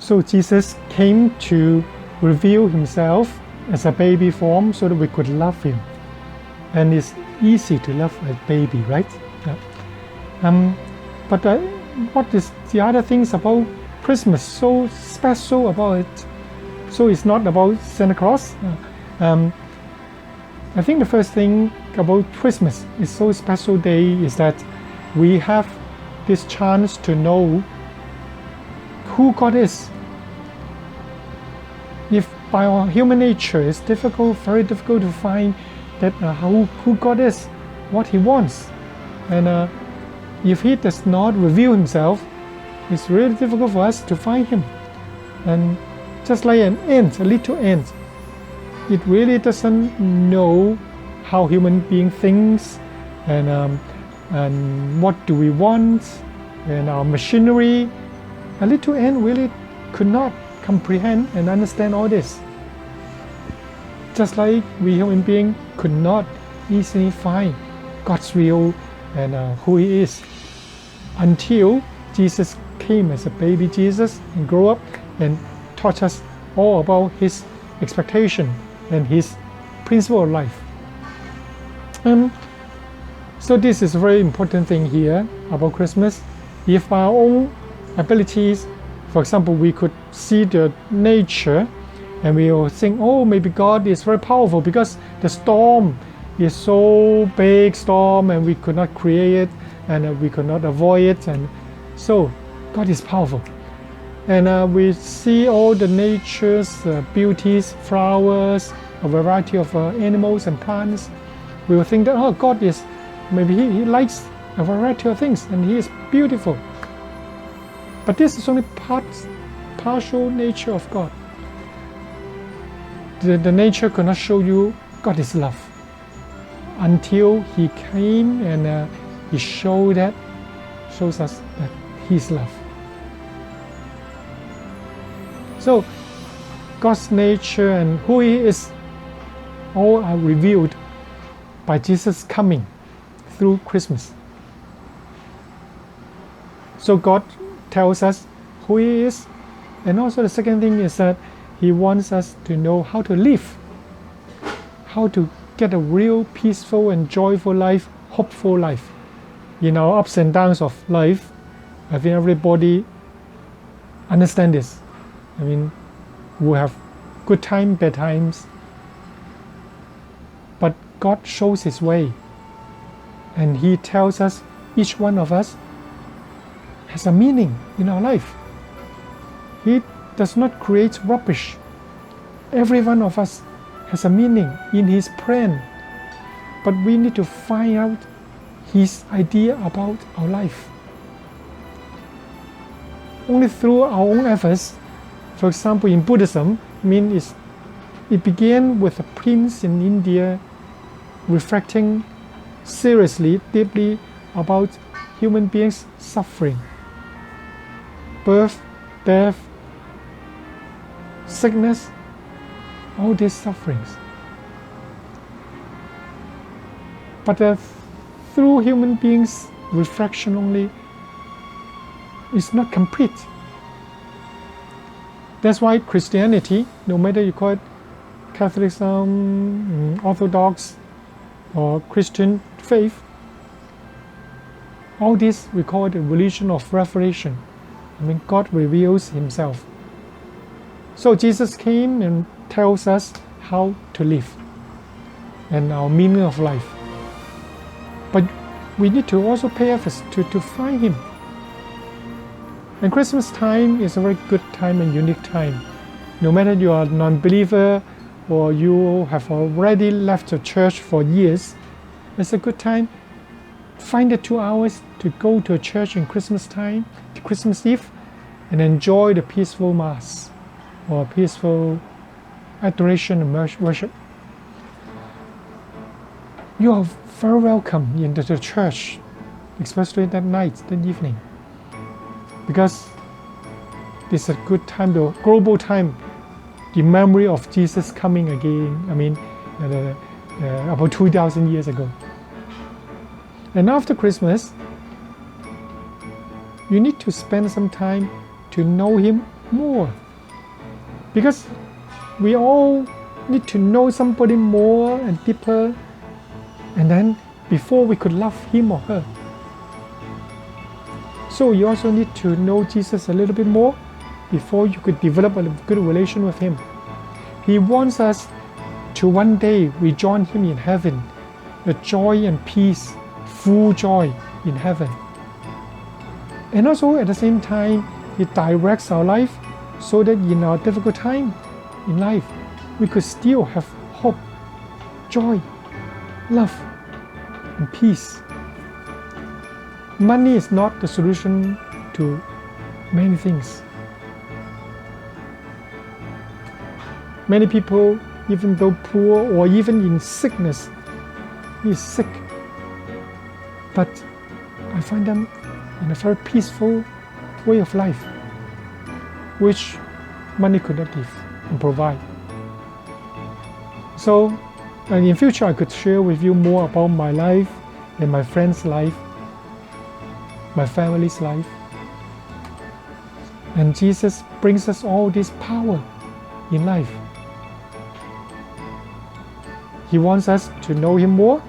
So Jesus came to reveal himself as a baby form so that we could love him. And it's easy to love a baby, right? Yeah. But what is the other things about Christmas so special about it? So it's not about Santa Claus. I think the first thing about Christmas is so special day is that we have this chance to know who God is. If by our human nature it's difficult, very difficult to find that who God is, what He wants, and if He does not reveal Himself, it's really difficult for us to find Him. And just like an ant, a little ant, it really doesn't know how human being thinks, and what do we want, and our machinery. A little ant really could not comprehend and understand all this. Just like we human beings could not easily find God's will and who He is until Jesus came as a baby Jesus and grew up and taught us all about His expectation and His principle of life. So this is a very important thing here about Christmas. If by our own abilities, for example, we could see the nature and we will think, oh, maybe God is very powerful because the storm is so big storm and we could not create it and we could not avoid it, and so God is powerful. And we see all the nature's beauties, flowers, a variety of animals and plants. We will think that, oh, God is, maybe he likes a variety of things and He is beautiful. But this is only partial nature of God. The nature cannot show you God is love until He came and He shows us that He is love. So God's nature and who He is all are revealed by Jesus coming through Christmas. So God tells us who He is, and also the second thing is that He wants us to know how to live, how to get a real peaceful and joyful life, hopeful life. In our ups and downs of life, I think everybody understands this. I mean, we have good times, bad times, but God shows His way, and He tells us, each one of us has a meaning in our life. He does not create rubbish. Every one of us has a meaning in His plan, but we need to find out His idea about our life. Only through our own efforts. For example, in Buddhism, it began with a prince in India reflecting seriously, deeply about human beings' suffering, birth, death, sickness, all these sufferings. But through human beings' reflection only, it's not complete. That's why Christianity, no matter you call it Catholicism, Orthodox, or Christian faith, all this we call it a religion of revelation. God reveals Himself. So Jesus came and tells us how to live and our meaning of life. But we need to also pay efforts to find Him. And Christmas time is a very good time and unique time. No matter you are a non-believer or you have already left the church for years, it's a good time. Find the 2 hours to go to a church in Christmas time, Christmas Eve, and enjoy the peaceful Mass or peaceful adoration and worship. You are very welcome into the church, especially that night, that evening, because this is a good time, the global time, the memory of Jesus coming again, about 2,000 years ago. And after Christmas, you need to spend some time to know Him more. Because we all need to know somebody more and deeper, and then before we could love him or her. So you also need to know Jesus a little bit more before you could develop a good relation with him. He wants us to one day rejoin him in heaven, the joy and peace, full joy in heaven. And also at the same time, it directs our life so that in our difficult time in life, we could still have hope, joy, love, and peace. Money is not the solution to many things. Many people, even though poor or even in sickness, is sick. But I find them in a very peaceful way of life, which money could not give and provide. So, in future I could share with you more about my life and my friend's life, my family's life. And Jesus brings us all this power in life. He wants us to know him more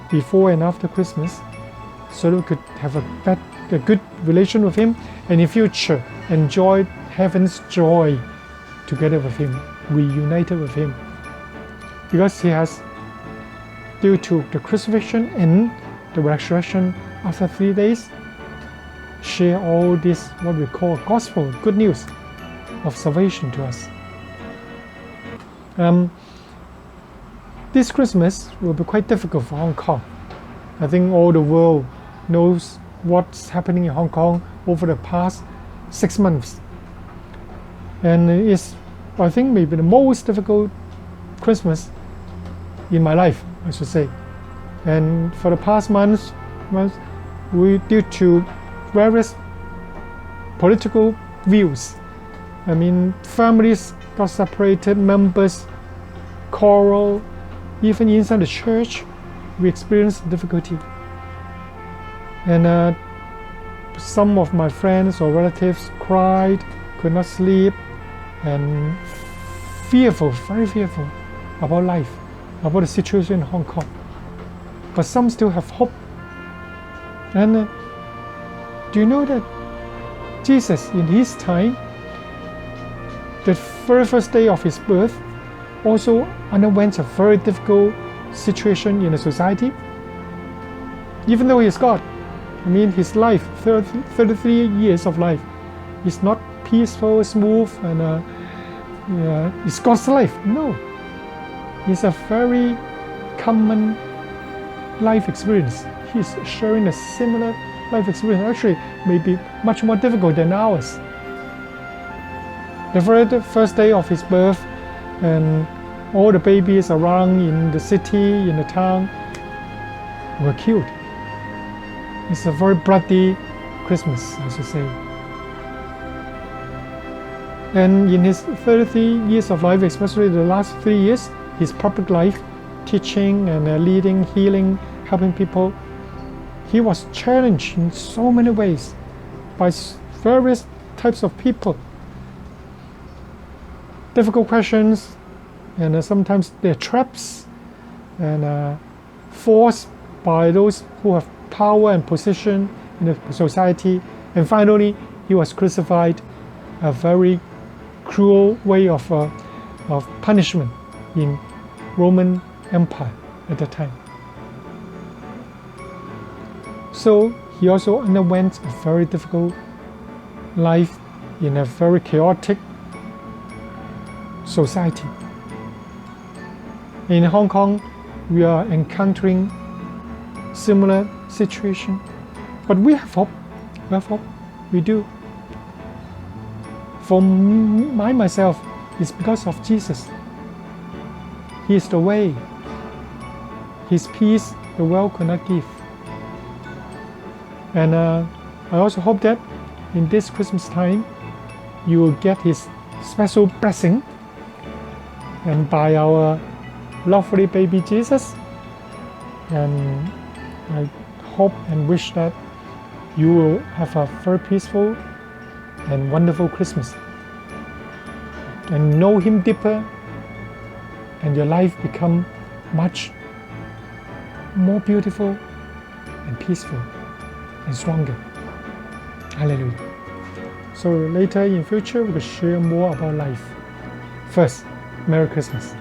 before and after Christmas, so that we could have a good relation with him, and in future enjoy heaven's joy together with him, reunited with him. Because he has, due to the crucifixion and the resurrection after 3 days, share all this, what we call gospel, good news of salvation to us. This Christmas will be quite difficult for Hong Kong. I think all the world knows what's happening in Hong Kong over the past 6 months. And it's, I think, maybe the most difficult Christmas in my life, I should say. And for the past months, we, due to various political views, I mean, families got separated, members quarrel, even inside the church, we experienced difficulty. And some of my friends or relatives cried, could not sleep, and fearful, very fearful about life, about the situation in Hong Kong. But some still have hope. And do you know that Jesus, in his time, the very first day of his birth, also underwent a very difficult situation in the society? Even though he is God, I mean, his life, 33 years of life, is not peaceful, smooth, and it's God's life. No, it's a very common life experience. He's sharing a similar life experience, actually maybe much more difficult than ours. The very first day of his birth, and all the babies around in the city, in the town, were killed. It's a very bloody Christmas, I should say. And in his 33 years of life, especially the last 3 years, his public life, teaching and leading, healing, helping people, he was challenged in so many ways by various types of people. Difficult questions, and sometimes they're traps, and forced by those who have power and position in the society. And finally, he was crucified, a very cruel way of punishment in Roman Empire at the time. So he also underwent a very difficult life in a very chaotic society. In Hong Kong, we are encountering similar situation, but we have hope. We have hope. We do. For myself, it's because of Jesus. He is the way. His peace the world could not give. And I also hope that in this Christmas time, you will get his special blessing, and by our lovely baby Jesus. And I hope and wish that you will have a very peaceful and wonderful Christmas. And know Him deeper, and your life become much more beautiful and peaceful and stronger. Hallelujah. So later in future we will share more about life. First, Merry Christmas.